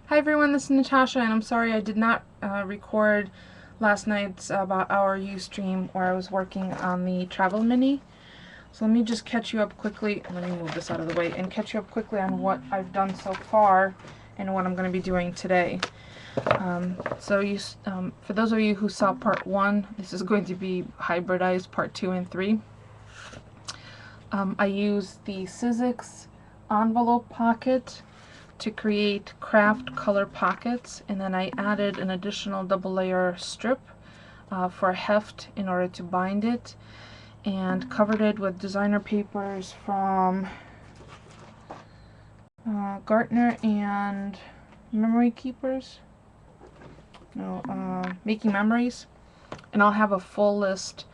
Hi everyone, this is Natasha, and I'm sorry I did not record last night's about hour Ustream where I was working on the Travel Mini. So let me just catch you up quickly. Let me move this out of the way and catch you up quickly on what I've done so far and what I'm going to be doing today. For those of you who saw part 1, this is going to be hybridized part 2 and 3. I used the Sizzix envelope pocket to create craft color pockets, and then I added an additional double layer strip for heft in order to bind it, and covered it with designer papers from Gartner and Memory Keepers. Making Memories. And I'll have a full list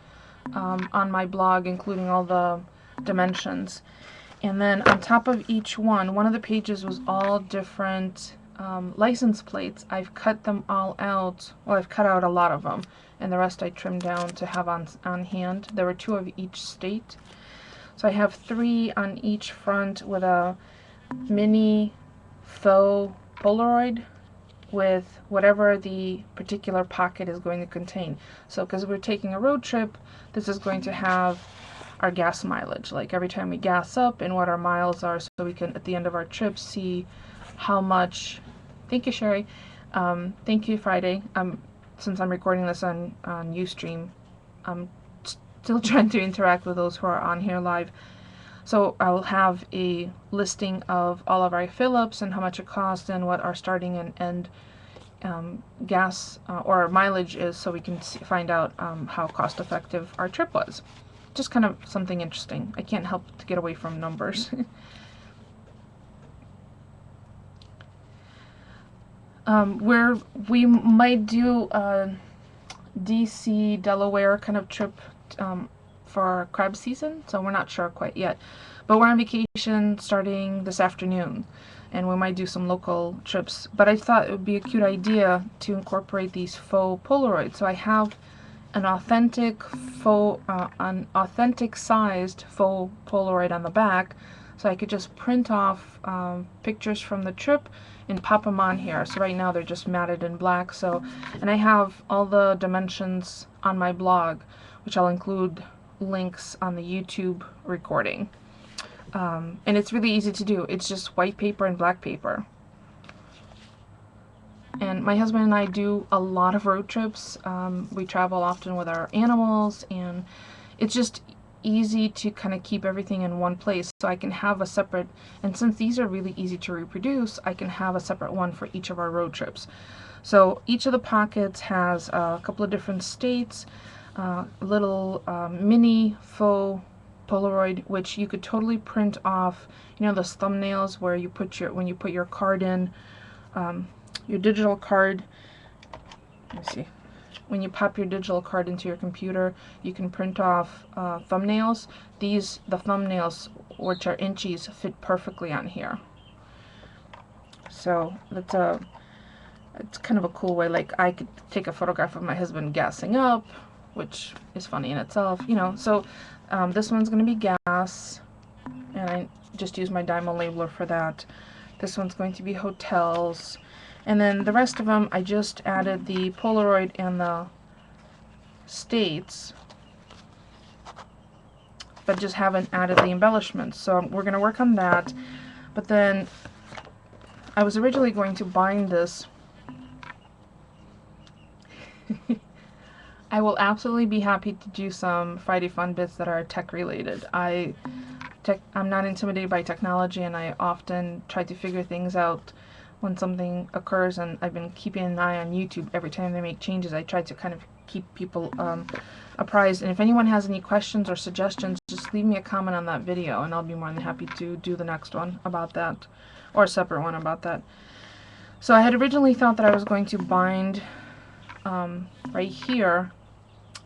on my blog, including all the dimensions. And then on top of each one of the pages was all different license plates. I've cut them all out. Well, I've cut out a lot of them, and the rest I trimmed down to have on hand. There were 2 of each state. So I have 3 on each front with a mini faux Polaroid with whatever the particular pocket is going to contain. So because we're taking a road trip, this is going to have our gas mileage, like every time we gas up and what our miles are, so we can at the end of our trip see how much. Thank you, Sherry. Thank you, Friday. Since I'm recording this on Ustream, I'm still trying to interact with those who are on here live. So I will have a listing of all of our fill-ups and how much it costs and what our starting and end gas or mileage is, so we can find out how cost-effective our trip was. Just kind of something interesting. I can't help to get away from numbers. We might do a DC, Delaware kind of trip for crab season, so we're not sure quite yet. But we're on vacation starting this afternoon, and we might do some local trips. But I thought it would be a cute idea to incorporate these faux Polaroids. So I have an authentic sized faux Polaroid on the back, so I could just print off pictures from the trip and pop them on here. So right now they're just matted in black. And I have all the dimensions on my blog, which I'll include links on the YouTube recording. And it's really easy to do. It's just white paper and black paper. And my husband and I do a lot of road trips. We travel often with our animals, and it's just easy to kind of keep everything in one place. So I can have a separate, and since these are really easy to reproduce, I can have a separate one for each of our road trips. So each of the pockets has a couple of different states, little mini faux Polaroid, which you could totally print off. You know those thumbnails where you put when you put your card in, your digital card. Let me see. When you pop your digital card into your computer, you can print off thumbnails. The thumbnails, which are inchies, fit perfectly on here. So it's kind of a cool way. Like, I could take a photograph of my husband gassing up, which is funny in itself, you know. So this one's going to be gas, and I just use my Dymo labeler for that. This one's going to be hotels. And then the rest of them, I just added the Polaroid and the states, but just haven't added the embellishments. So we're going to work on that. But then I was originally going to bind this. I will absolutely be happy to do some Friday Fun bits that are tech related. I'm not intimidated by technology, and I often try to figure things out when something occurs, and I've been keeping an eye on YouTube. Every time they make changes, I try to kind of keep people apprised. And if anyone has any questions or suggestions, just leave me a comment on that video, and I'll be more than happy to do the next one about that, or a separate one about that. So I had originally thought that I was going to bind right here,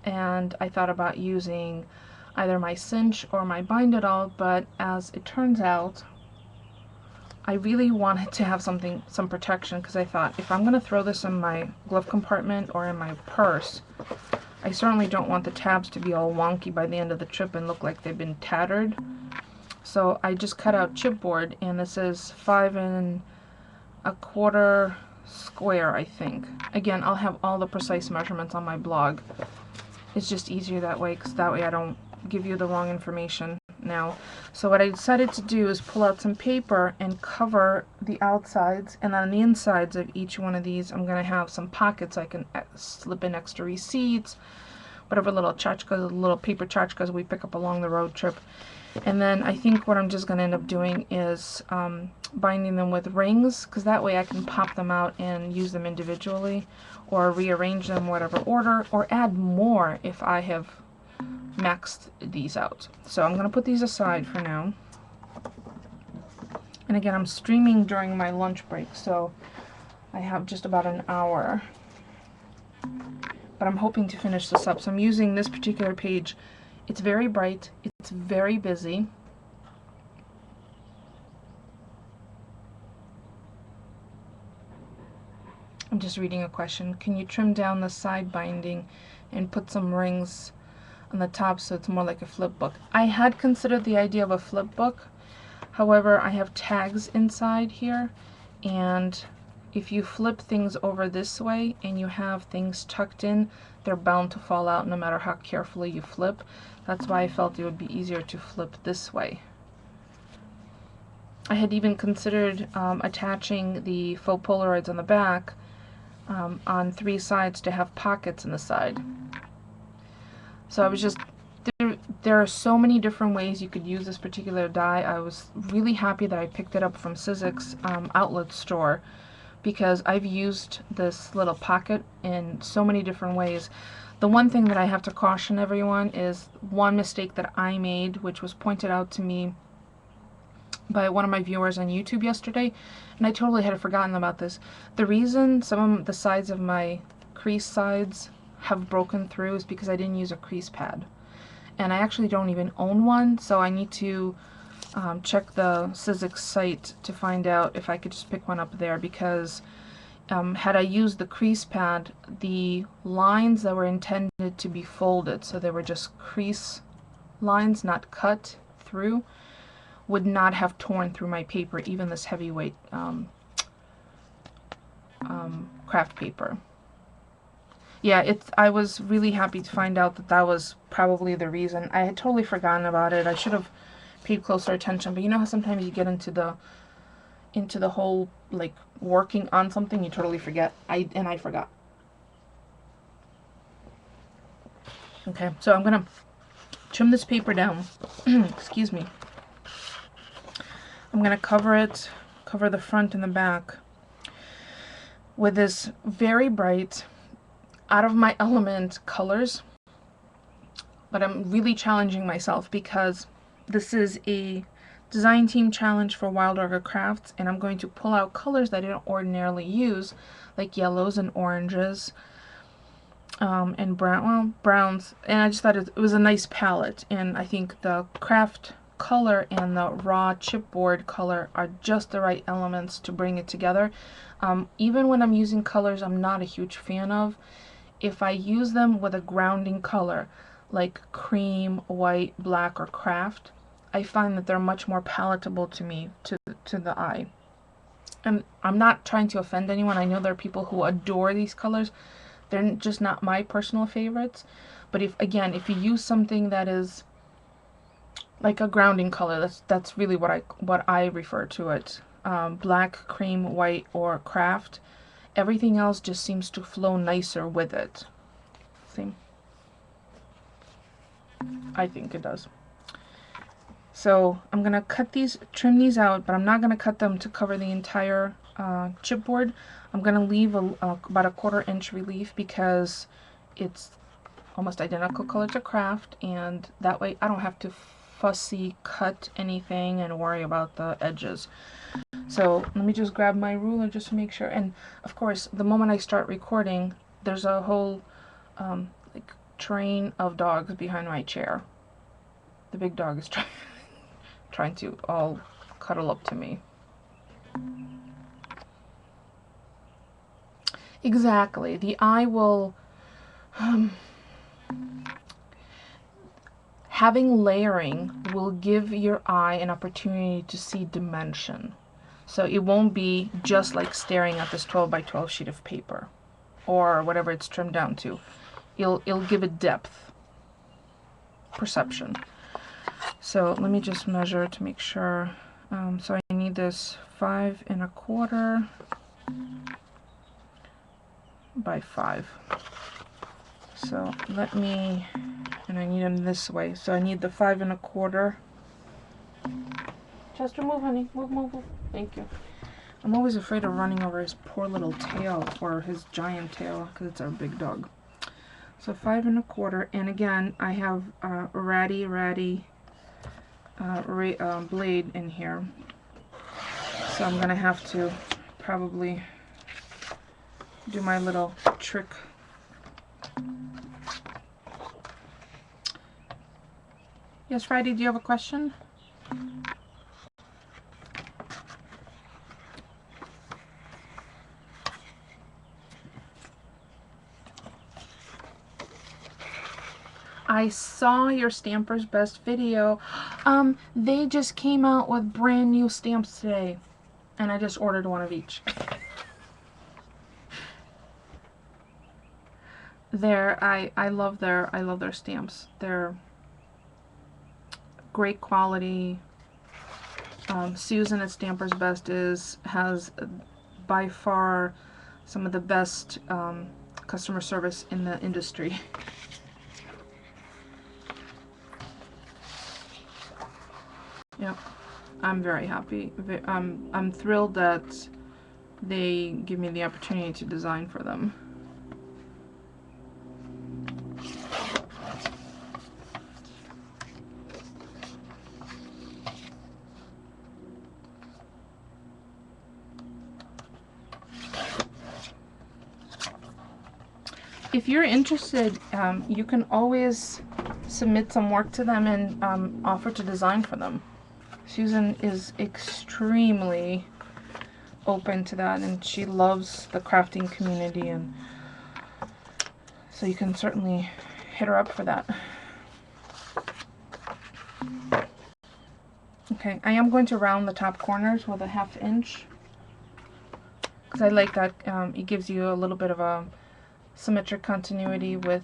and I thought about using either my cinch or my bind it all, but as it turns out, I really wanted to have some protection, because I thought, if I'm going to throw this in my glove compartment or in my purse, I certainly don't want the tabs to be all wonky by the end of the trip and look like they've been tattered. So I just cut out chipboard, and this is 5 and a quarter square, I think. Again, I'll have all the precise measurements on my blog. It's just easier that way, because that way I don't give you the wrong information now. So what I decided to do is pull out some paper and cover the outsides, and on the insides of each one of these I'm going to have some pockets I can slip in extra receipts, whatever little tchotchkes, little paper tchotchkes we pick up along the road trip. And then I think what I'm just going to end up doing is binding them with rings, because that way I can pop them out and use them individually, or rearrange them whatever order, or add more if I have maxed these out. So I'm going to put these aside for now. And again, I'm streaming during my lunch break, so I have just about an hour. But I'm hoping to finish this up. So I'm using this particular page. It's very bright. It's very busy. I'm just reading a question. Can you trim down the side binding and put some rings on the top so it's more like a flip book? I had considered the idea of a flip book. However, I have tags inside here, and if you flip things over this way and you have things tucked in, they're bound to fall out no matter how carefully you flip. That's why I felt it would be easier to flip this way. I had even considered attaching the faux Polaroids on the back on 3 sides to have pockets in the side. So I was just, there are so many different ways you could use this particular die. I was really happy that I picked it up from Sizzix outlet store, because I've used this little pocket in so many different ways. The one thing that I have to caution everyone is one mistake that I made, which was pointed out to me by one of my viewers on YouTube yesterday, and I totally had forgotten about this. The reason some of the sides of my crease sides have broken through is because I didn't use a crease pad. And I actually don't even own one, so I need to check the Sizzix site to find out if I could just pick one up there, because had I used the crease pad, the lines that were intended to be folded, so they were just crease lines, not cut through, would not have torn through my paper, even this heavyweight craft paper. Yeah, I was really happy to find out that that was probably the reason. I had totally forgotten about it. I should have paid closer attention, but you know how sometimes you get into the whole, like, working on something, you totally forget. I forgot. Okay, so I'm gonna trim this paper down. Excuse me. I'm gonna cover the front and the back with this very bright, out of my element colors. But I'm really challenging myself, because this is a design team challenge for Wild Orchid Crafts, and I'm going to pull out colors that I don't ordinarily use, like yellows and oranges, and browns, and I just thought it was a nice palette, and I think the craft color and the raw chipboard color are just the right elements to bring it together. Even when I'm using colors I'm not a huge fan of, if I use them with a grounding color like cream, white, black, or craft, I find that they're much more palatable to me, to the eye. And I'm not trying to offend anyone. I know there are people who adore these colors. They're just not my personal favorites. But if you use something that is like a grounding color, that's really what I refer to it. Black, cream, white, or craft. Everything else just seems to flow nicer with it. See? I think it does. So I'm gonna trim these out, but I'm not gonna cut them to cover the entire chipboard. I'm gonna leave about a 1/4 inch relief, because it's almost identical color to craft, and that way I don't have to fussy cut anything and worry about the edges. So let me just grab my ruler just to make sure. And of course, the moment I start recording, there's a whole like train of dogs behind my chair. The big dog is trying to all cuddle up to me. Exactly. The eye will having layering will give your eye an opportunity to see dimension. So it won't be just like staring at this 12 by 12 sheet of paper or whatever it's trimmed down to. It'll give it depth perception. So let me just measure to make sure. So I need this 5 1/4 by 5. So let me, and I need them this way. So I need the 5 1/4. Chester, move, honey. Move, move, move. Thank you. I'm always afraid of running over his poor little tail, or his giant tail, because it's our big dog. So 5 1/4, and again, I have a ratty blade in here. So I'm gonna have to probably do my little trick. Yes, Friday, do you have a question? I saw your Stampers Best video. They just came out with brand new stamps today, and I just ordered one of each. I love their stamps. They're great quality. Susan at Stampers Best has by far some of the best customer service in the industry. Yep, I'm very happy. I'm thrilled that they give me the opportunity to design for them. If you're interested, you can always submit some work to them and offer to design for them. Susan is extremely open to that, and she loves the crafting community, and so you can certainly hit her up for that. Okay, I am going to round the top corners with a 1/2 inch because I like that. It gives you a little bit of a symmetric continuity with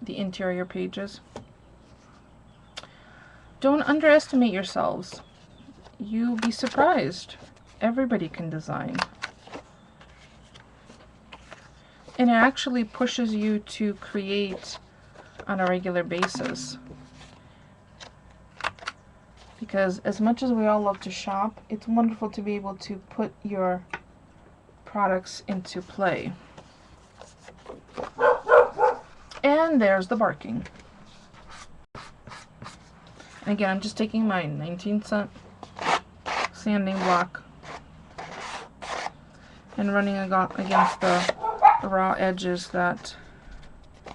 the interior pages. Don't underestimate yourselves. You'll be surprised. Everybody can design. And it actually pushes you to create on a regular basis. Because as much as we all love to shop, it's wonderful to be able to put your products into play. And there's the barking. And again, I'm just taking my 19-cent sanding block and running against the raw edges that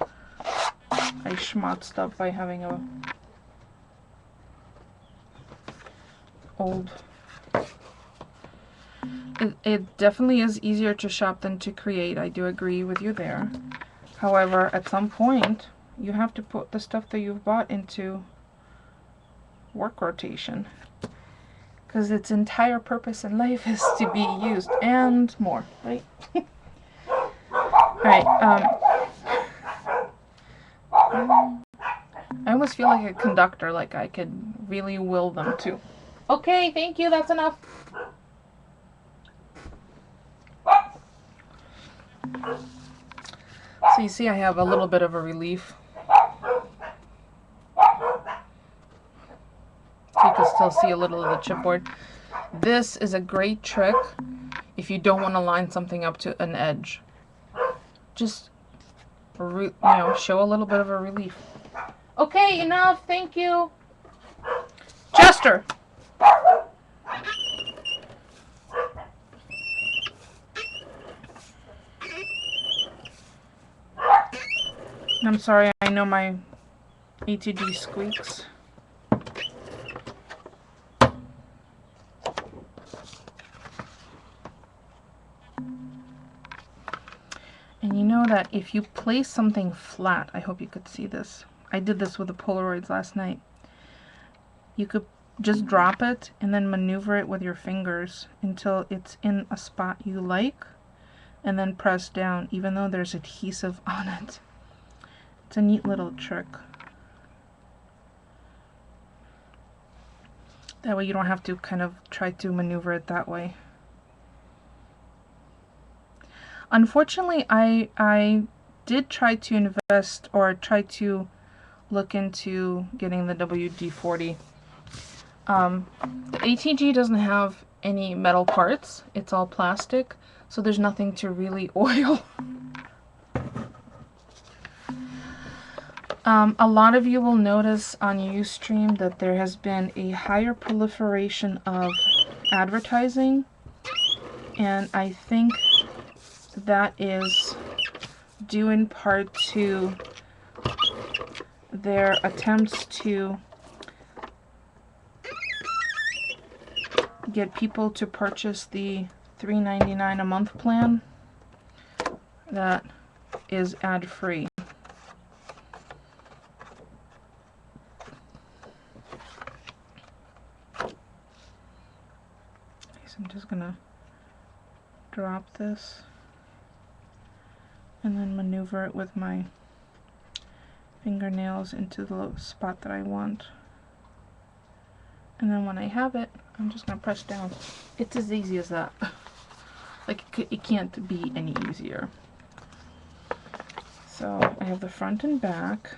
I schmotzed up by having a old. It definitely is easier to shop than to create. I do agree with you there. However, at some point, you have to put the stuff that you've bought into work rotation, because its entire purpose in life is to be used and more, right? Alright, I almost feel like a conductor, like I could really will them to. Okay, thank you, that's enough. So you see I have a little bit of a relief. So you can still see a little of the chipboard. This is a great trick if you don't want to line something up to an edge. Just, show a little bit of a relief. Okay, enough, thank you. Chester! I'm sorry, I know my ATG squeaks. And you know that if you place something flat, I hope you could see this. I did this with the Polaroids last night. You could just drop it and then maneuver it with your fingers until it's in a spot you like, and then press down even though there's adhesive on it. It's a neat little trick. That way you don't have to kind of try to maneuver it that way. Unfortunately, I did try to invest or try to look into getting the WD-40. The ATG doesn't have any metal parts. It's all plastic, so there's nothing to really oil. A lot of you will notice on Ustream that there has been a higher proliferation of advertising, and I think that is due in part to their attempts to get people to purchase the $3.99 a month plan that is ad-free. So I'm just gonna drop this and then maneuver it with my fingernails into the spot that I want. And then when I have it, I'm just gonna press down. It's as easy as that. Like, it can't be any easier. So I have the front and back.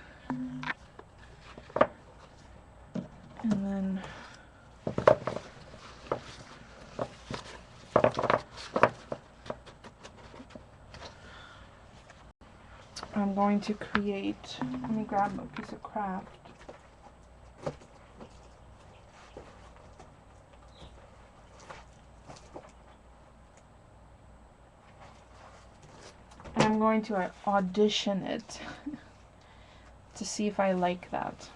And then I'm going to create, let me grab a piece of craft. And I'm going to audition it to see if I like that.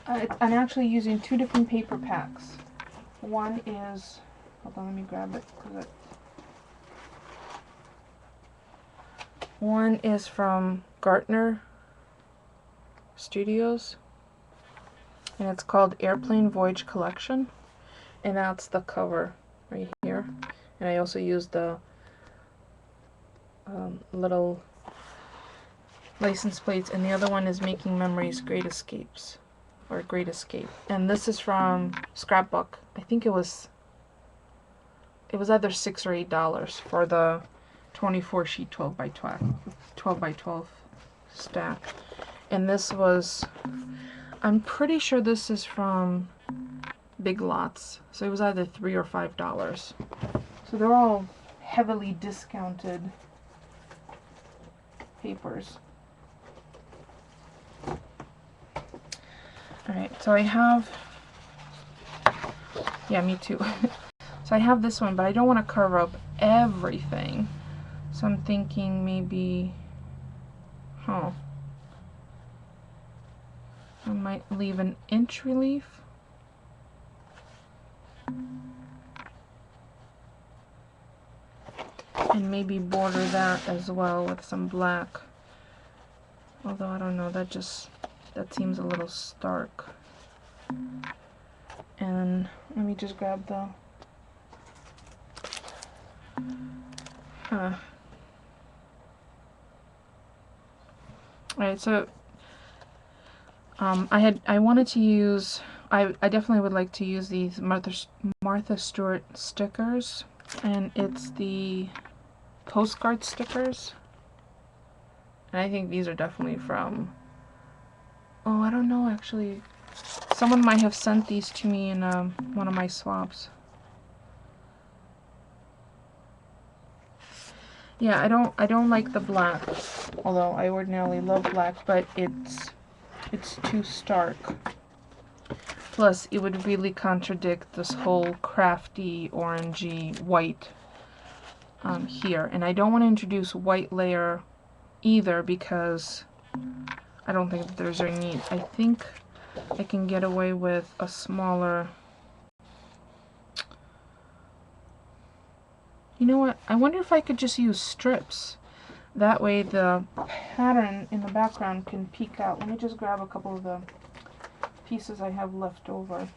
I'm actually using two different paper packs. One is, hold on, let me grab it. One is from Gartner Studios, and it's called Airplane Voyage Collection, and that's the cover right here. And I also used the little license plates, and the other one is Making Memories Great Escapes, or Great Escape. And this is from Scrapbook. I think it was either $6 or $8 for the 24 sheet 12 by 12 stack. And this was, I'm pretty sure this is from Big Lots, so it was either $3 or $5. So they're all heavily discounted papers. Alright, so I have, yeah, me too. So I have this one, but I don't want to cover up everything. So I'm thinking maybe, I might leave an inch relief. And maybe border that as well with some black. Although I don't know, that seems a little stark. And let me just grab the Alright, so I wanted to use, I definitely would like to use these Martha Stewart stickers, and it's the postcard stickers. And I think these are definitely from, oh, I don't know actually. Someone might have sent these to me in one of my swaps. Yeah, I don't like the black, although I ordinarily love black, but it's too stark. Plus, it would really contradict this whole crafty, orangey, white here. And I don't want to introduce white layer either because I don't think that there's a need. I think I can get away with a smaller... You know what? I wonder if I could just use strips. That way the pattern in the background can peek out. Let me just grab a couple of the pieces I have left over.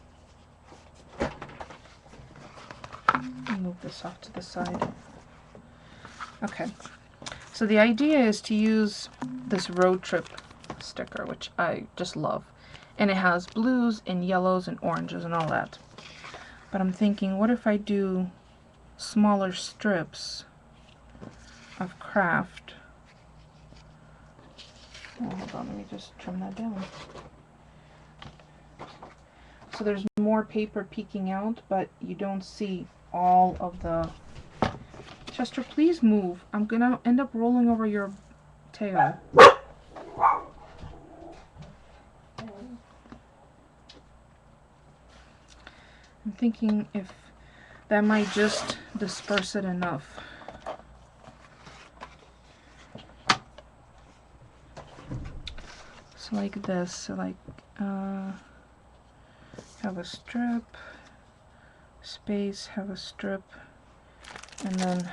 Move this off to the side. Okay, so the idea is to use this road trip sticker, which I just love. And it has blues and yellows and oranges and all that. But I'm thinking, what if I do smaller strips of craft? Oh, hold on, let me just trim that down. So there's more paper peeking out, but you don't see all of the... Chester, please move. I'm gonna end up rolling over your tail. I'm thinking if that might just disperse it enough. So like this, so like have a strip, space, have a strip, and then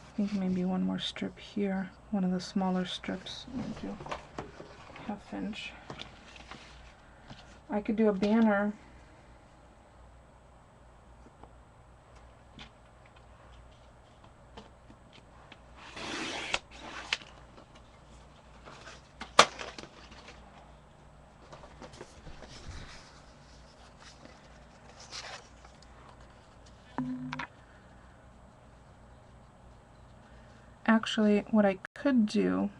I think maybe one more strip here, one of the smaller strips. Do half inch. I could do a banner. Actually, what I could do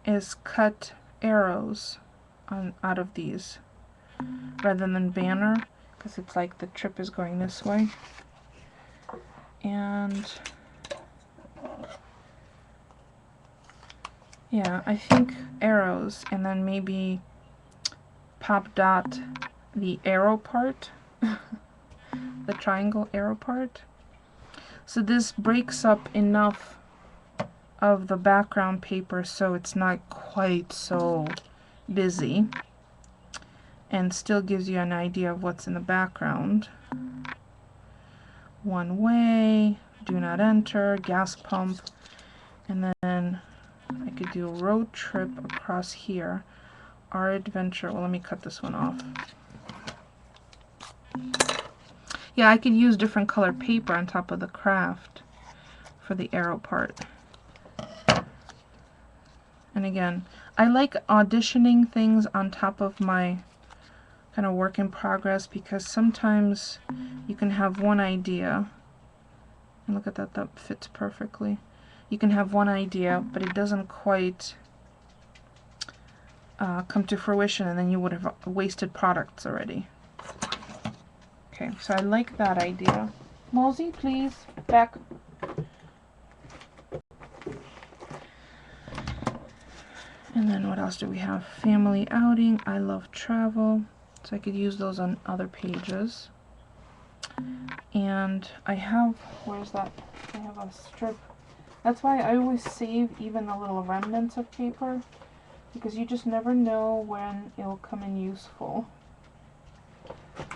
is cut arrows out of these rather than banner, because it's like the trip is going this way. And yeah, I think arrows, and then maybe pop dot the arrow part, the triangle arrow part. So this breaks up enough of the background paper so it's not quite so busy, and still gives you an idea of what's in the background. One way, do not enter, gas pump, and then I could do a road trip across here. Our adventure. Well, let me cut this one off. Yeah, I could use different color paper on top of the craft for the arrow part. And again, I like auditioning things on top of my kind of work in progress, because sometimes you can have one idea, and look at that, that fits perfectly. You can have one idea, but it doesn't quite come to fruition, and then you would have wasted products already. Okay, so I like that idea. Mosey, please, back. And then what else do we have? Family outing, I love travel. So I could use those on other pages. And I have, where's that? I have a strip. That's why I always save even the little remnants of paper, because you just never know when it'll come in useful.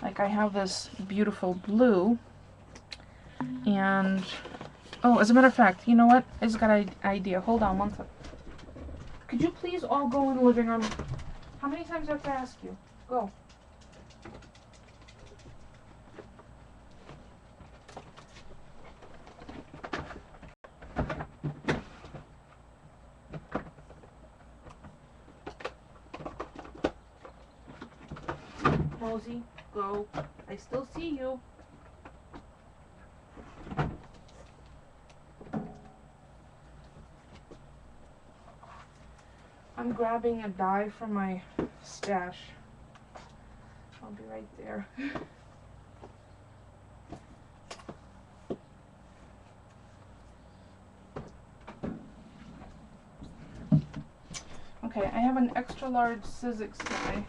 Like I have this beautiful blue, and oh, as a matter of fact, you know what? I just got an idea. Hold on one second. Could you please all go in the living room? How many times do I have to ask you? Go. Mosey, go. I still see you. I'm grabbing a die from my stash. I'll be right there. Okay, I have an extra large Sizzix die.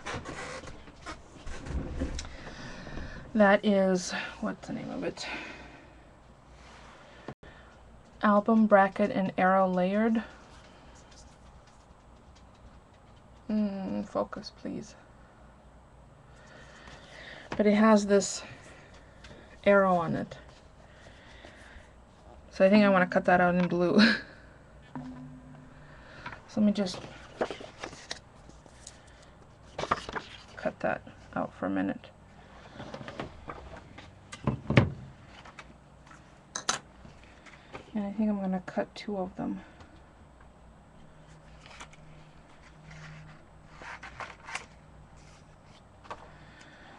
That is, what's the name of it? Album bracket and arrow layered. Focus, please. But it has this arrow on it. So I think I want to cut that out in blue. So let me just cut that out for a minute. And I think I'm going to cut 2 of them.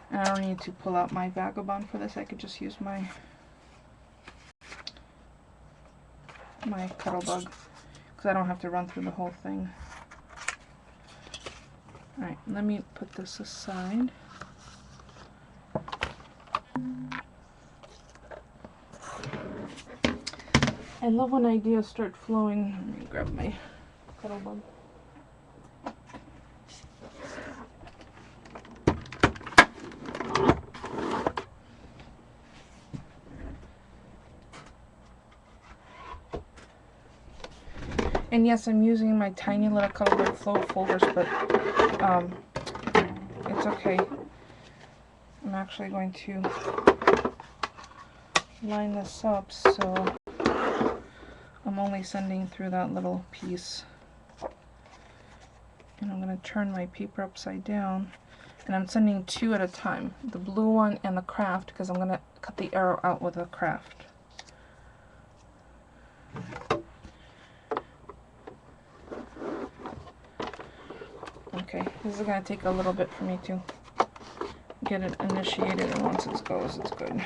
And I don't need to pull out my Vagabond for this. I could just use my Cuttlebug, because I don't have to run through the whole thing. Alright, let me put this aside. I love when ideas start flowing. Let me grab my Cuttlebug. And yes, I'm using my tiny little Cuttlebug Flow folders, but it's okay. I'm actually going to line this up so I'm only sending through that little piece. And I'm going to turn my paper upside down, and I'm sending 2 at a time, the blue one and the craft, because I'm going to cut the arrow out with a craft. Okay, this is going to take a little bit for me to get it initiated, and once it goes, it's good.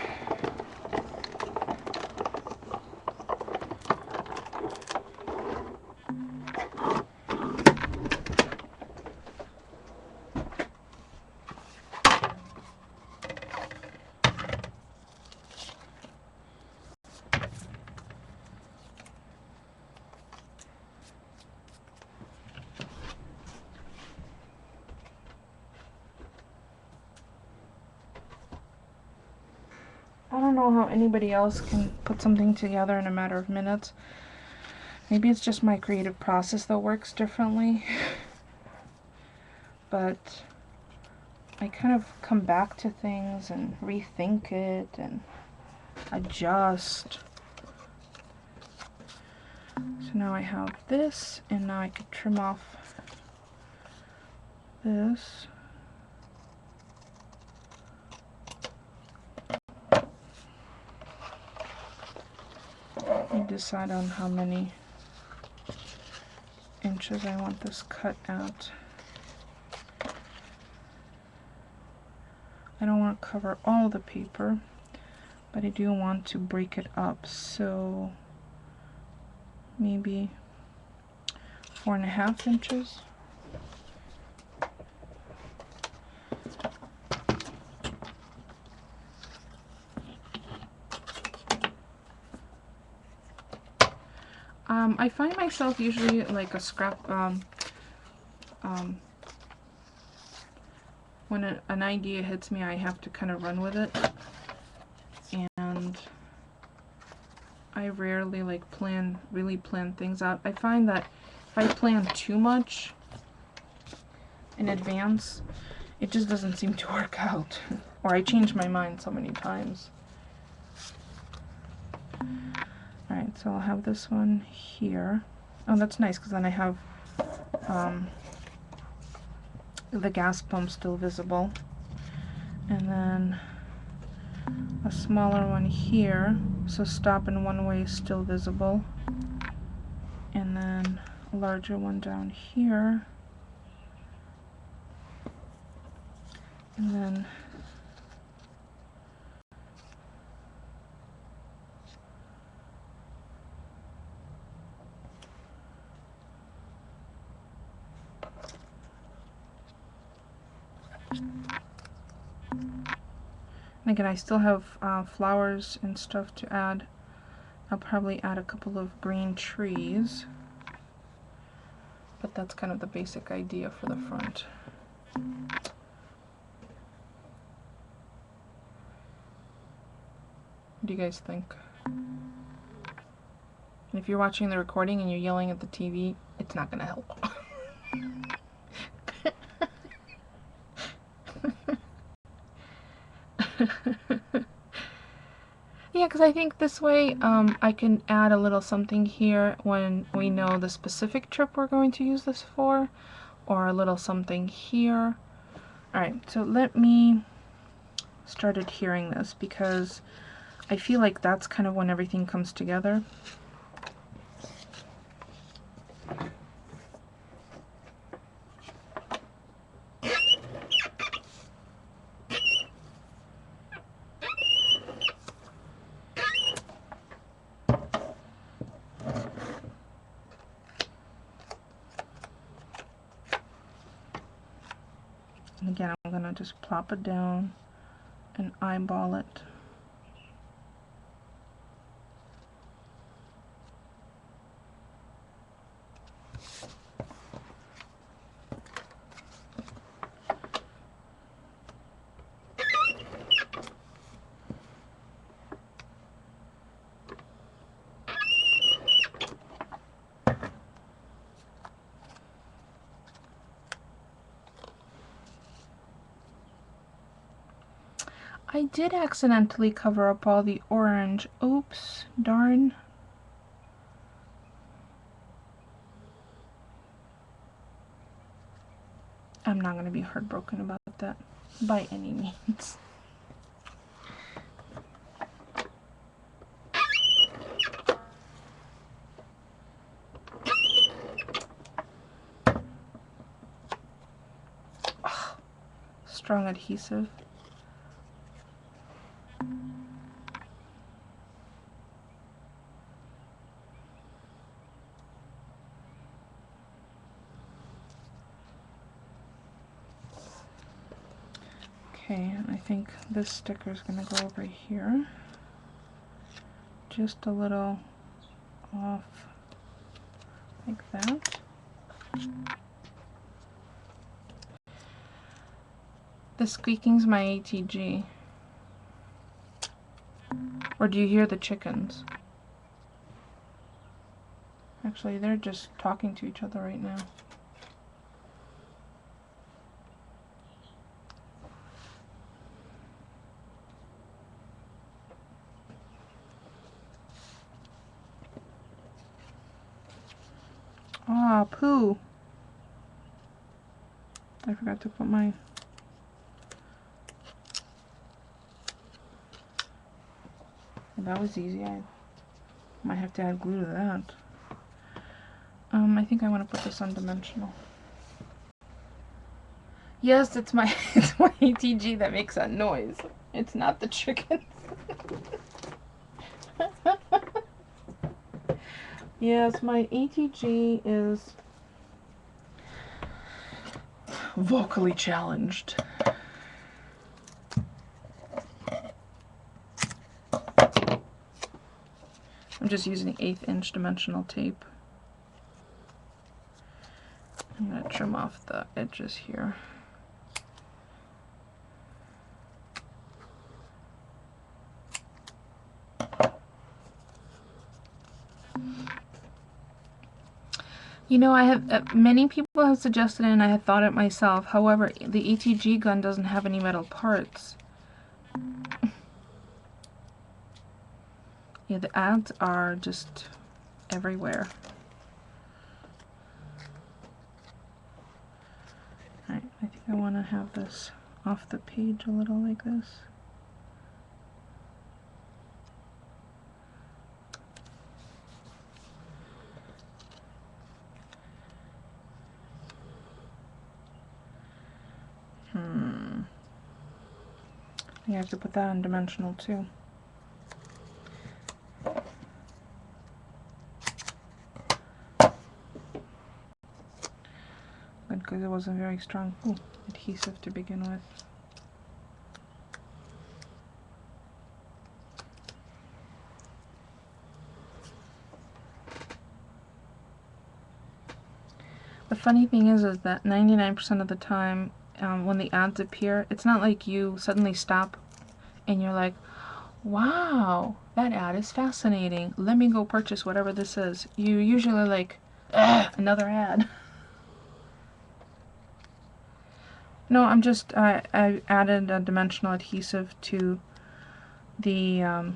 I don't know how anybody else can put something together in a matter of minutes. Maybe it's just my creative process that works differently. But I kind of come back to things and rethink it and adjust. So now I have this, and now I could trim off this. And decide on how many inches I want this cut at. I don't want to cover all the paper, but I do want to break it up, so maybe 4.5 inches. I find myself usually like a scrap, when an idea hits me, I have to kind of run with it, and I rarely like really plan things out. I find that if I plan too much in advance, it just doesn't seem to work out, or I change my mind so many times. Alright, so I'll have this one here. Oh, that's nice, because then I have the gas pump still visible. And then a smaller one here, so stop in one way is still visible. And then a larger one down here. And then again, I still have flowers and stuff to add. I'll probably add a couple of green trees, but that's kind of the basic idea for the front. do you guys think? And if you're watching the recording and you're yelling at the TV, it's not going to help. Yeah, because I think this way I can add a little something here when we know the specific trip we're going to use this for, or a little something here. Alright, so let me start adhering this, because I feel like that's kind of when everything comes together. And again, I'm going to just plop it down and eyeball it. I did accidentally cover up all the orange. Oops, darn. I'm not going to be heartbroken about that by any means. Oh, strong adhesive. Okay, and I think this sticker is going to go over here. Just a little off like that. The squeaking's my ATG. Or do you hear the chickens? Actually, they're just talking to each other right now. Ah, poo. I forgot to put my... Well, that was easy. I might have to add glue to that. I think I want to put this on dimensional. Yes, it's my ATG that makes that noise. It's not the chickens. Yes, my ATG is vocally challenged. I'm just using 1/8 inch dimensional tape. I'm going to trim off the edges here. You know, I have many people have suggested it and I had thought it myself. However, the ATG gun doesn't have any metal parts. Yeah, the ads are just everywhere. Alright, I think I want to have this off the page a little like this. I have to put that on dimensional too. Good, because it wasn't very strong adhesive to begin with. The funny thing is that 99% of the time when the ads appear, it's not like you suddenly stop and you're like, Wow, that ad is fascinating. Let me go purchase whatever this is. You usually like, ugh, another ad. No, I'm just, I added a dimensional adhesive to the, now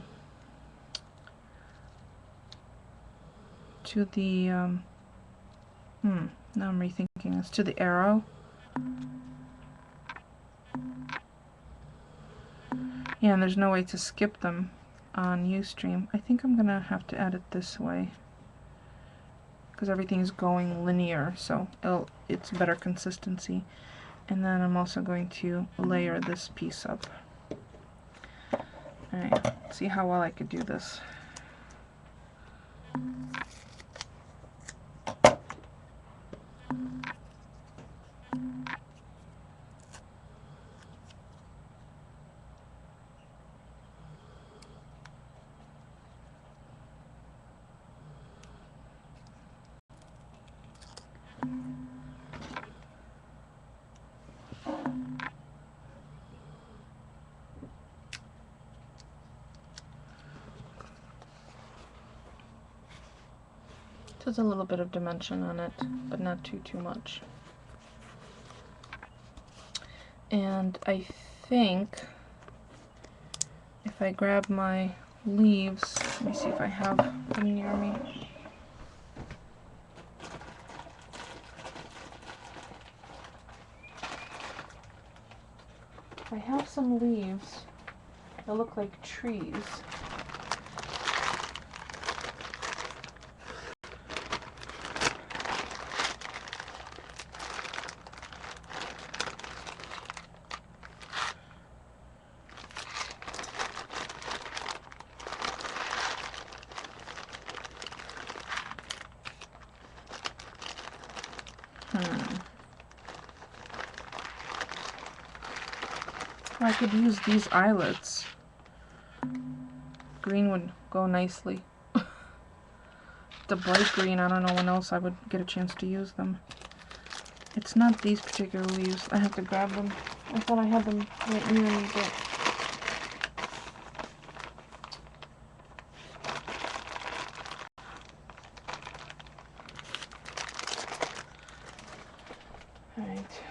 I'm rethinking this, to the arrow. Yeah, and there's no way to skip them on Ustream. I think I'm gonna have to add it this way, because everything's going linear, so it's better consistency. And then I'm also going to layer this piece up. Alright, see how well I could do this. There's a little bit of dimension on it, but not too much. And I think if I grab my leaves, let me see if I have them near me. I have some leaves that look like trees. I could use these eyelets. Green would go nicely. The bright green, I don't know when else I would get a chance to use them. It's not these particular leaves. I have to grab them. I thought I had them right near me, but... Alright.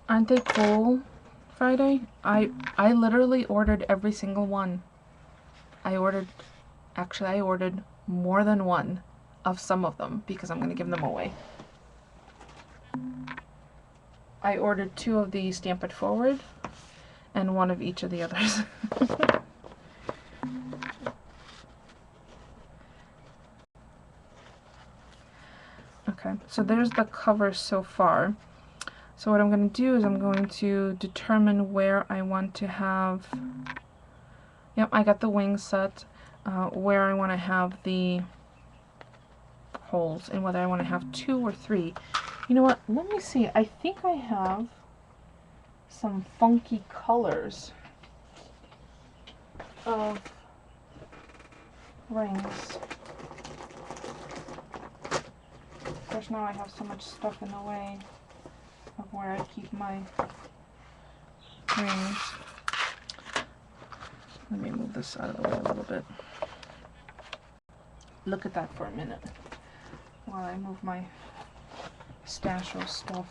Aren't they cool, Friday? I literally ordered every single one. I ordered more than one of some of them because I'm going to give them away. I ordered 2 of the Stamp It Forward and 1 of each of the others. Okay, so there's the cover so far. So what I'm going to do is I'm going to determine where I want to have, yep, I got the wings set, where I want to have the holes and whether I want to have 2 or 3. You know what, let me see, I think I have some funky colors of rings. Of course, now I have so much stuff in the way of where I keep my rings. Let me move this out of the way a little bit. Look at that for a minute while I move my stash of stuff.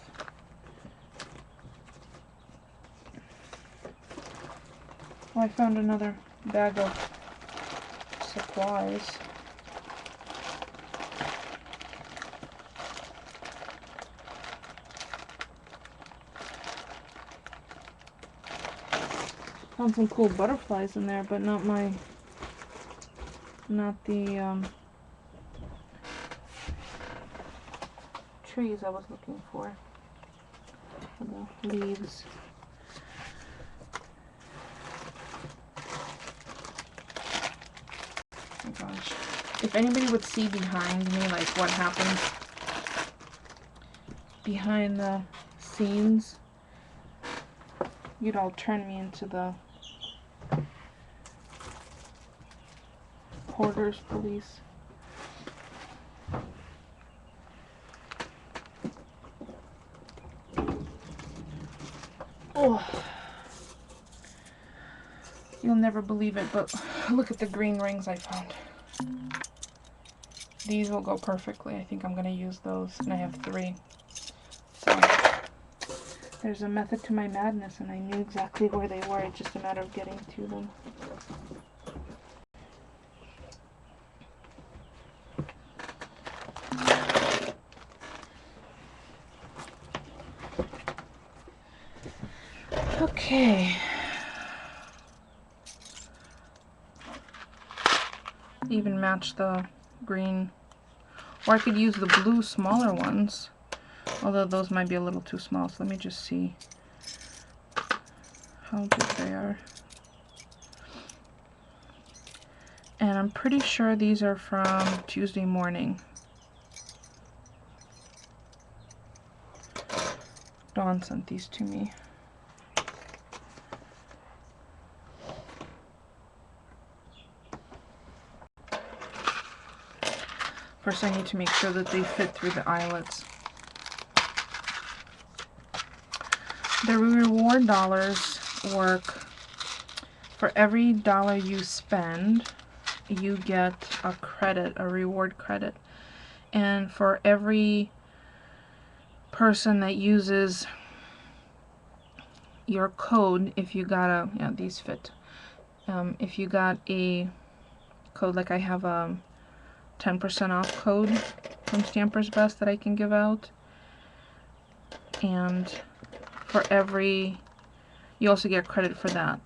Oh, I found another bag of supplies. Found some cool butterflies in there, but not the trees I was looking for. The leaves. Oh my gosh. If anybody would see behind me, like what happens behind the scenes, you'd all turn me into the hoarders police. Oh, you'll never believe it, but look at the green rings I found. These will go perfectly. I think I'm going to use those, and I have 3. So there's a method to my madness, and I knew exactly where they were. It's just a matter of getting to them. Okay. Even match the green. Or I could use the blue smaller ones. Although those might be a little too small. So let me just see how big they are. And I'm pretty sure these are from Tuesday Morning. Dawn sent these to me. First I need to make sure that they fit through the eyelets. The reward dollars work for every dollar you spend, you get a credit, a reward credit. And for every person that uses your code, if you got a, yeah, these fit. If you got a code, like I have a 10% off code from Stampers Best that I can give out. And for every, you also get credit for that.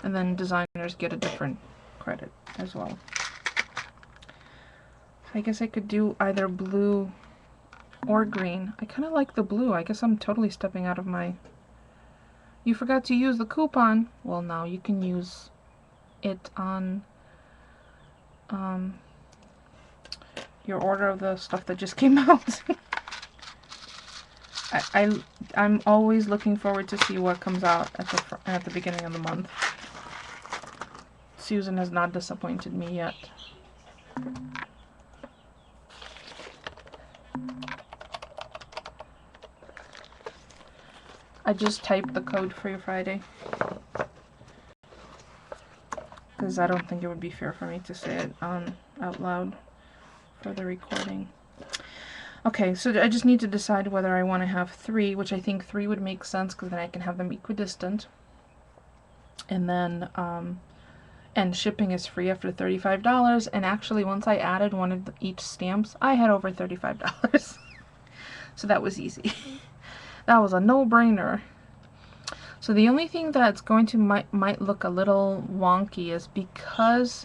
And then designers get a different credit as well. So I guess I could do either blue or green. I kind of like the blue. I guess I'm totally stepping out of my... You forgot to use the coupon. Well, now you can use it on your order of the stuff that just came out. I'm always looking forward to see what comes out at the beginning of the month. Susan has not disappointed me yet. I just typed the code for your Friday. Because I don't think it would be fair for me to say it out loud for the recording. Okay, so I just need to decide whether I want to have 3, which I think 3 would make sense because then I can have them equidistant. And then, and shipping is free after $35. And actually, once I added one of each stamps, I had over $35. So that was easy. That was a no-brainer. So the only thing that's going to might look a little wonky is because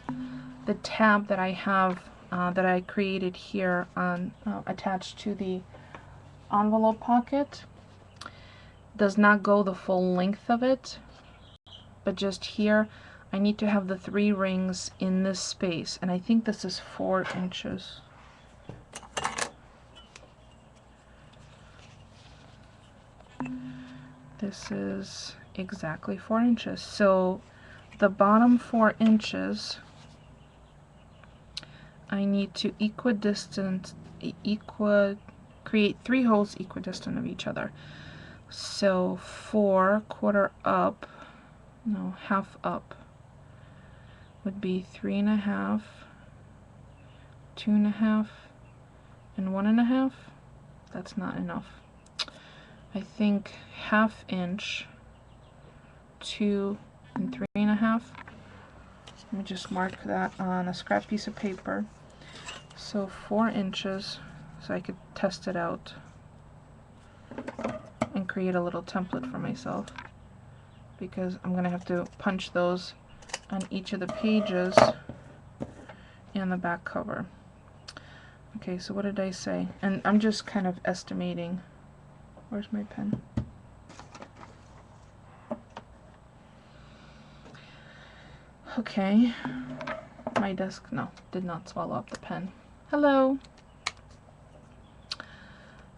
the tab that I have that I created here on attached to the envelope pocket does not go the full length of it, but just here I need to have the 3 rings in this space, and I think this is 4 inches. This is exactly 4 inches. So the bottom 4 inches I need to create 3 holes equidistant of each other. So 4 quarter up, no, half up would be 3.5, 2.5, and 1.5. That's not enough. I think 1/2 inch, 2 and 3.5. Let me just mark that on a scrap piece of paper. So 4 inches, so I could test it out and create a little template for myself, because I'm going to have to punch those on each of the pages and the back cover. Okay, so what did I say? And I'm just kind of estimating. Where's my pen? Okay, my desk, no, did not swallow up the pen. Hello.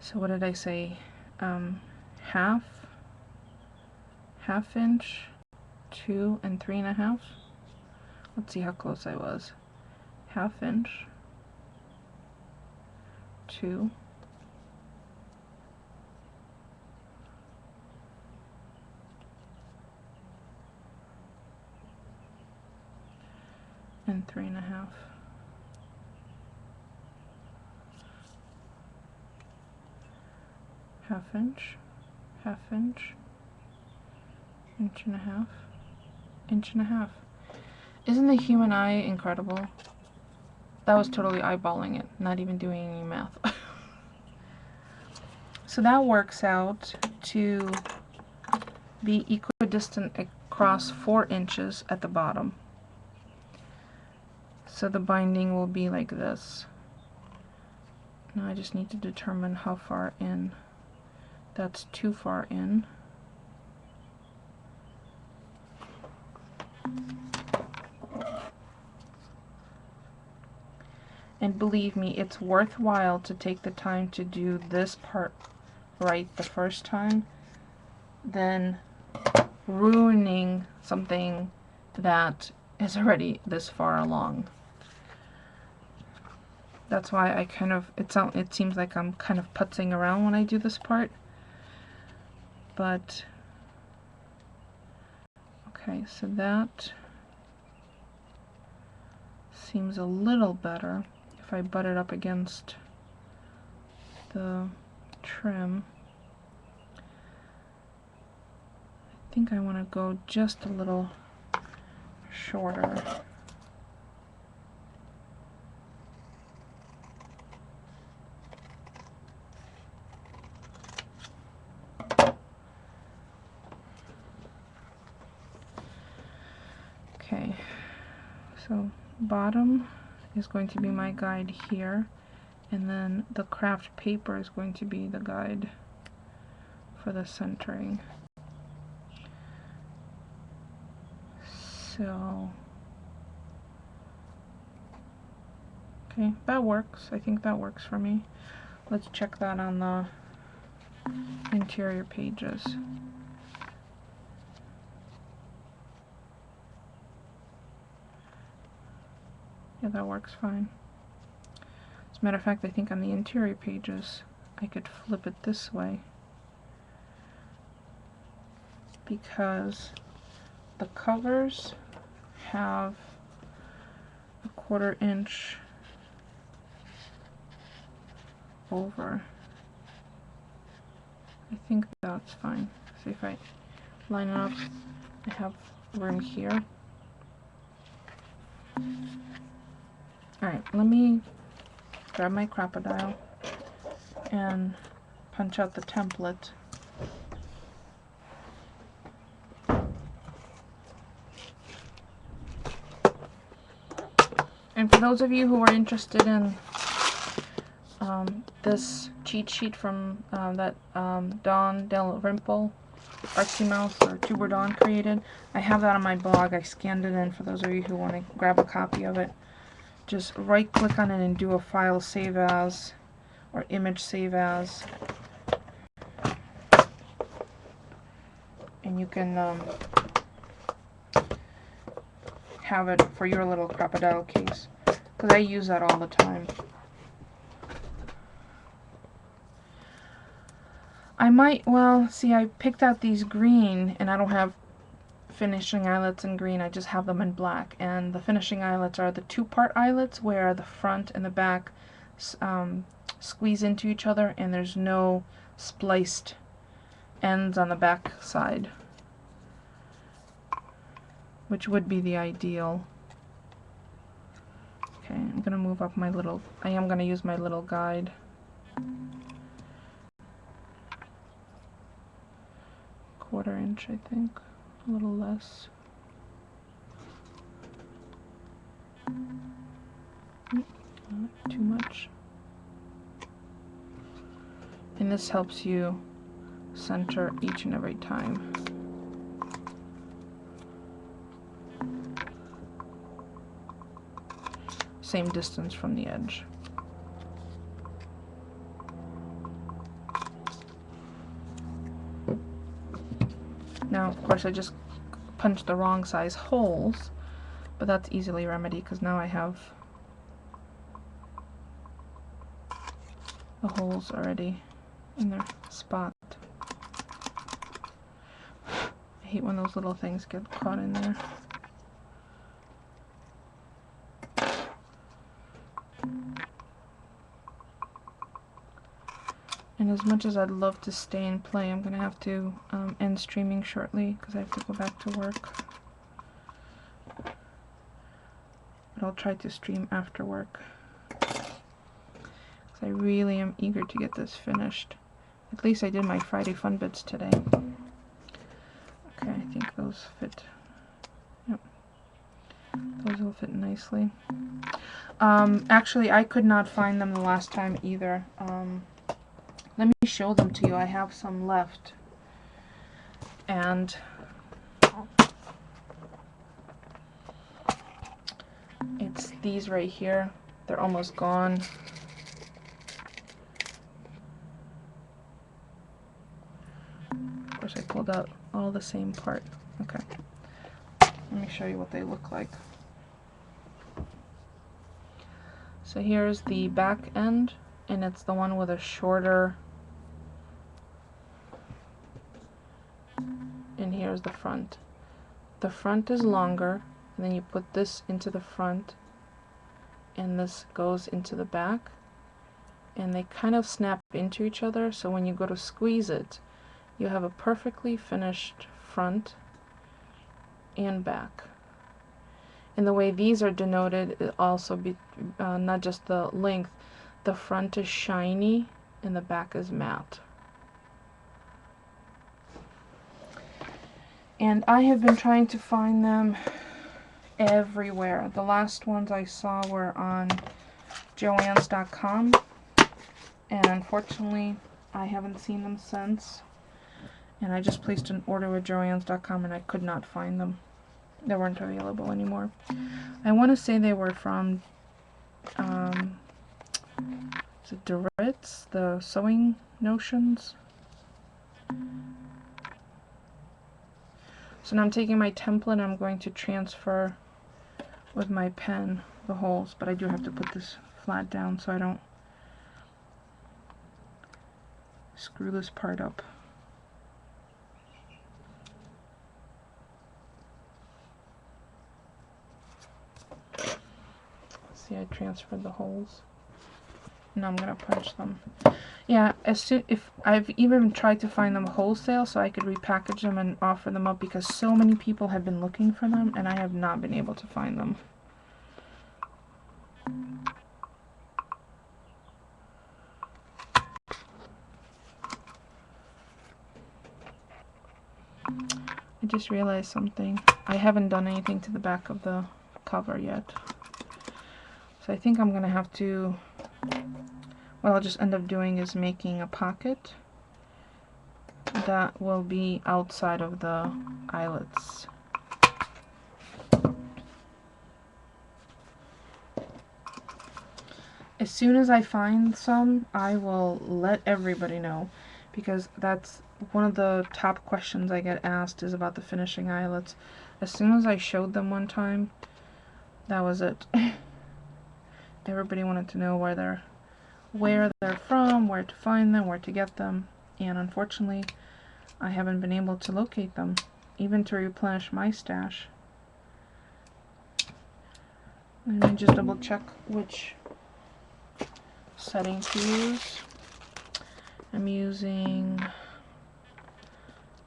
So what did I say? 1/2 inch, 2 and 3.5. Let's see how close I was. 1/2 inch, 2, and 3.5. Half inch, 1/2 inch, 1.5 inch, 1.5 inch. Isn't the human eye incredible? That was totally eyeballing it, not even doing any math. So that works out to be equidistant across 4 inches at the bottom. So the binding will be like this. Now I just need to determine how far in. That's too far in. And believe me, it's worthwhile to take the time to do this part right the first time than ruining something that is already this far along. That's why I kind of, it seems like I'm kind of putzing around when I do this part. But, okay, so that seems a little better if I butt it up against the trim. I think I want to go just a little shorter. Okay, so bottom is going to be my guide here, and then the craft paper is going to be the guide for the centering. So, okay, that works. I think that works for me. Let's check that on the interior pages. Yeah, that works fine. As a matter of fact, I think on the interior pages, I could flip it this way, because the covers have a 1/4 inch over. I think that's fine. See if I line it up, I have room here. Alright, let me grab my Crop-A-Dile and punch out the template. And for those of you who are interested in this cheat sheet from that Dawn Dalrymple Artsy Mouse or Tuber Dawn created, I have that on my blog. I scanned it in for those of you who want to grab a copy of it. Just right click on it and do a file save as or image save as, and you can have it for your little Crop-A-Dile case, because I use that all the time. I might, well, see, I picked out these green, and I don't have finishing eyelets in green, I just have them in black. And the finishing eyelets are the 2-part eyelets where the front and the back squeeze into each other, and there's no spliced ends on the back side, which would be the ideal. Okay, I'm going to move up my little, I am going to use my little guide. 1/4 inch, I think, a little less. Not too much. And this helps you center each and every time. Same distance from the edge. Now, of course, I just punched the wrong size holes, but that's easily remedied because now I have the holes already in their spot. I hate when those little things get caught in there. And as much as I'd love to stay and play, I'm going to have to end streaming shortly because I have to go back to work. But I'll try to stream after work, because I really am eager to get this finished. At least I did my Friday Fun Bits today. Okay, I think those fit. Yep. Those will fit nicely. Actually, I could not find them the last time either. Let me show them to you. I have some left. And it's these right here. They're almost gone. Of course, I pulled out all the same part. Okay. Let me show you what they look like. So here's the back end, and it's the one with a shorter, and here's the front. The front is longer, and then you put this into the front, and this goes into the back, and they kind of snap into each other, so when you go to squeeze it, you have a perfectly finished front and back. And the way these are denoted, it also be not just the length, the front is shiny and the back is matte. And I have been trying to find them everywhere. The last ones I saw were on Joann's.com, and unfortunately I haven't seen them since. And I just placed an order with Joann's.com and I could not find them. They weren't available anymore. I want to say they were from is it DeRitz, the Sewing Notions. So now I'm taking my template and I'm going to transfer with my pen the holes, but I do have to put this flat down so I don't screw this part up. See, I transferred the holes. Now I'm gonna punch them. Yeah, if I've even tried to find them wholesale so I could repackage them and offer them up, because so many people have been looking for them and I have not been able to find them. I just realized something. I haven't done anything to the back of the cover yet. So I think I'm gonna have to, what I'll just end up doing is making a pocket that will be outside of the eyelets. As soon as I find some, I will let everybody know, because that's one of the top questions I get asked is about the finishing eyelets. As soon as I showed them one time, that was it. Everybody wanted to know where they're from, where to find them, where to get them, and unfortunately I haven't been able to locate them, even to replenish my stash. Let me just double check which setting to use. I'm using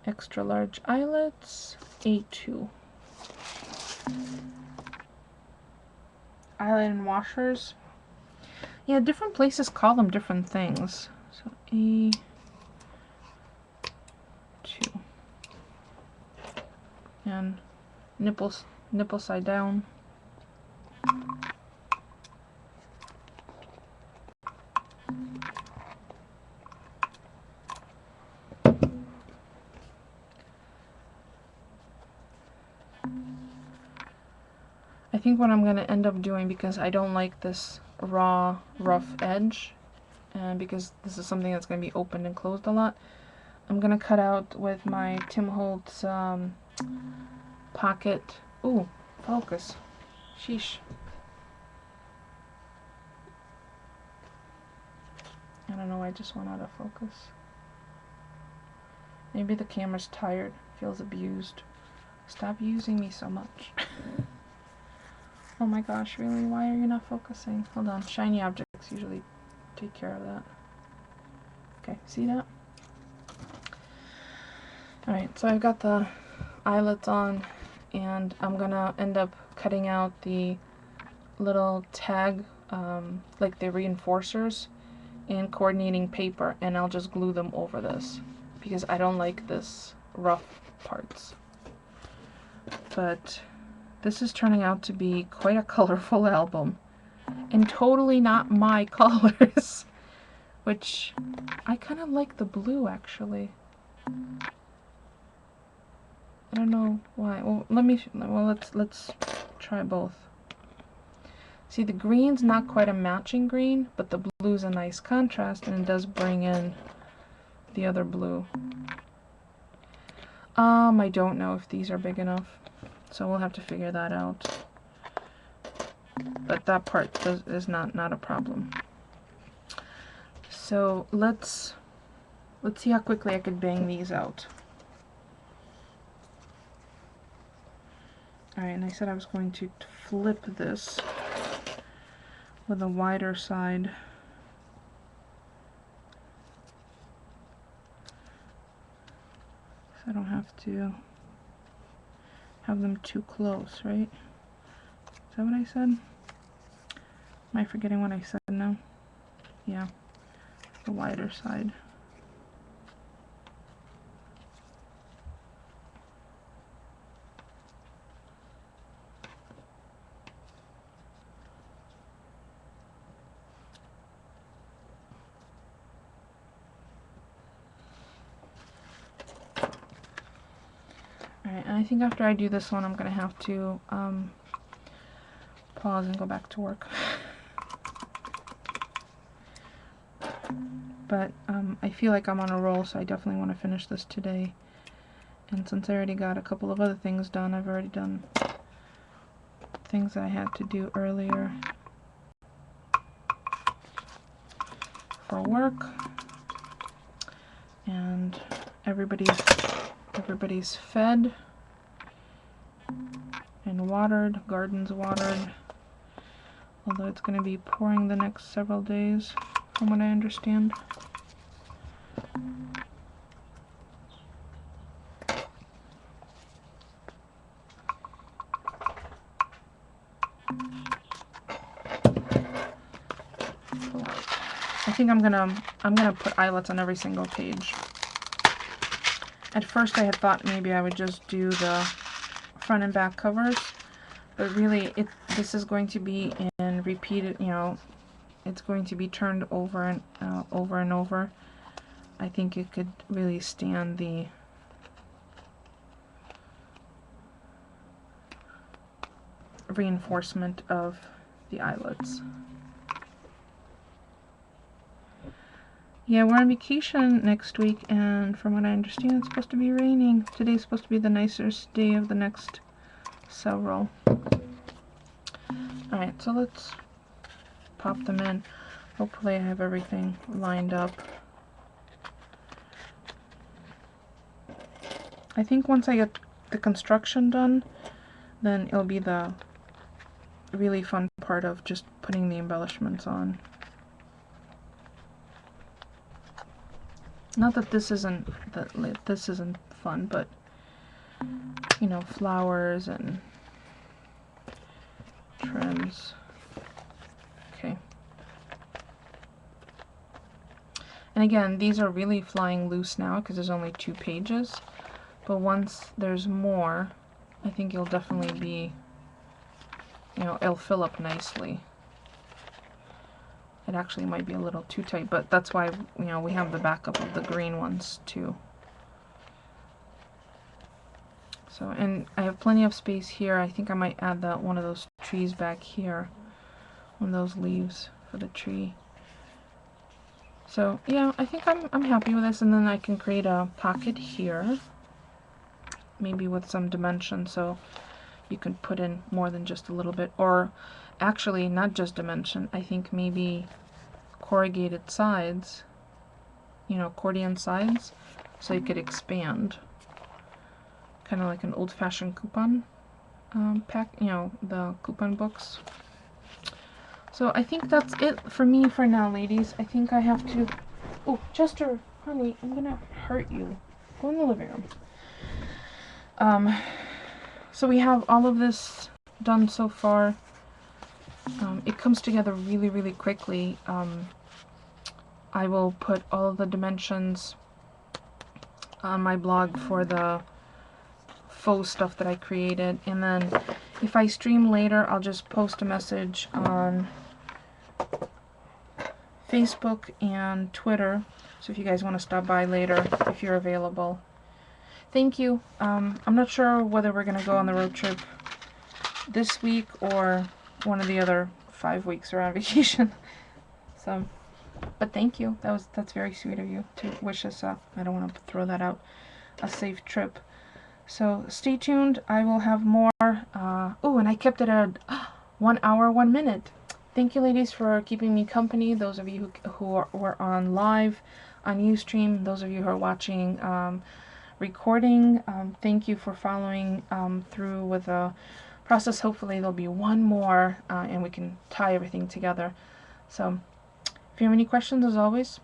extra large eyelets, A2. Eyelid and washers. Yeah, different places call them different things. So A2. And nipple side down. I think what I'm going to end up doing, because I don't like this raw, rough edge, and because this is something that's going to be opened and closed a lot, I'm going to cut out with my Tim Holtz pocket. Ooh, focus. Sheesh. I don't know, I just went out of focus. Maybe the camera's tired, feels abused. Stop using me so much. Oh my gosh, really? Why are you not focusing? Hold on, shiny objects usually take care of that. Okay, see that? Alright, so I've got the eyelets on, and I'm gonna end up cutting out the little tag, like the reinforcers, and coordinating paper, and I'll just glue them over this because I don't like this rough parts. But this is turning out to be quite a colorful album, and totally not my colors, which I kind of like the blue actually. I don't know why. Well, let's try both. See, the green's not quite a matching green, but the blue's a nice contrast, and it does bring in the other blue. I don't know if these are big enough, so we'll have to figure that out. But that part is not a problem. So let's see how quickly I could bang these out. Alright, and I said I was going to flip this with a wider side. So I don't have to have them too close, right? Is that what I said? Am I forgetting what I said now? Yeah, the wider side. Alright, and I think after I do this one, I'm going to have to pause and go back to work. But I feel like I'm on a roll, so I definitely want to finish this today. And since I already got a couple of other things done, I've already done things I had to do earlier for work. And everybody's fed and watered, gardens watered, although it's going to be pouring the next several days from what I understand. I think I'm gonna put eyelets on every single page. At first I had thought maybe I would just do the front and back covers, but really this is going to be in repeated, you know, it's going to be turned over and over. I think it could really stand the reinforcement of the eyelets. Yeah, we're on vacation next week, and from what I understand, it's supposed to be raining. Today's supposed to be the nicest day of the next several. Alright, so let's pop them in. Hopefully I have everything lined up. I think once I get the construction done, then it'll be the really fun part of just putting the embellishments on. Not that this isn't fun, but you know, flowers and trims. Okay. And again, these are really flying loose now because there's only 2 pages. But once there's more, I think it'll definitely be, you know, it'll fill up nicely. It actually might be a little too tight, but that's why, you know, we have the backup of the green ones too. So, and I have plenty of space here. I think I might add one of those trees back here, one of those leaves for the tree. So yeah, I think I'm happy with this, and then I can create a pocket here, maybe with some dimension. So you can put in more than just a little bit, or actually not just dimension, I think maybe corrugated sides, you know, accordion sides, so you could expand, kind of like an old-fashioned coupon pack, you know, the coupon books. So I think that's it for me for now, ladies. I think I have to... Oh, Chester, honey, I'm gonna hurt you. Go in the living room. So we have all of this done so far. It comes together really, really quickly. I will put all of the dimensions on my blog for the faux stuff that I created, and then if I stream later, I'll just post a message on Facebook and Twitter, so if you guys want to stop by later, if you're available. Thank you. I'm not sure whether we're going to go on the road trip this week or one of the other 5 weeks we're on vacation. So, but thank you. That's very sweet of you to wish us I don't want to throw that out, a safe trip. So stay tuned. I will have more. Oh, and I kept it at 1 hour, 1 minute. Thank you, ladies, for keeping me company. Those of you who were on live on Ustream, those of you who are watching recording, thank you for following through with the process. Hopefully there'll be one more and we can tie everything together. So if you have any questions, as always,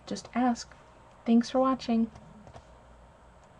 just ask. Thanks for watching.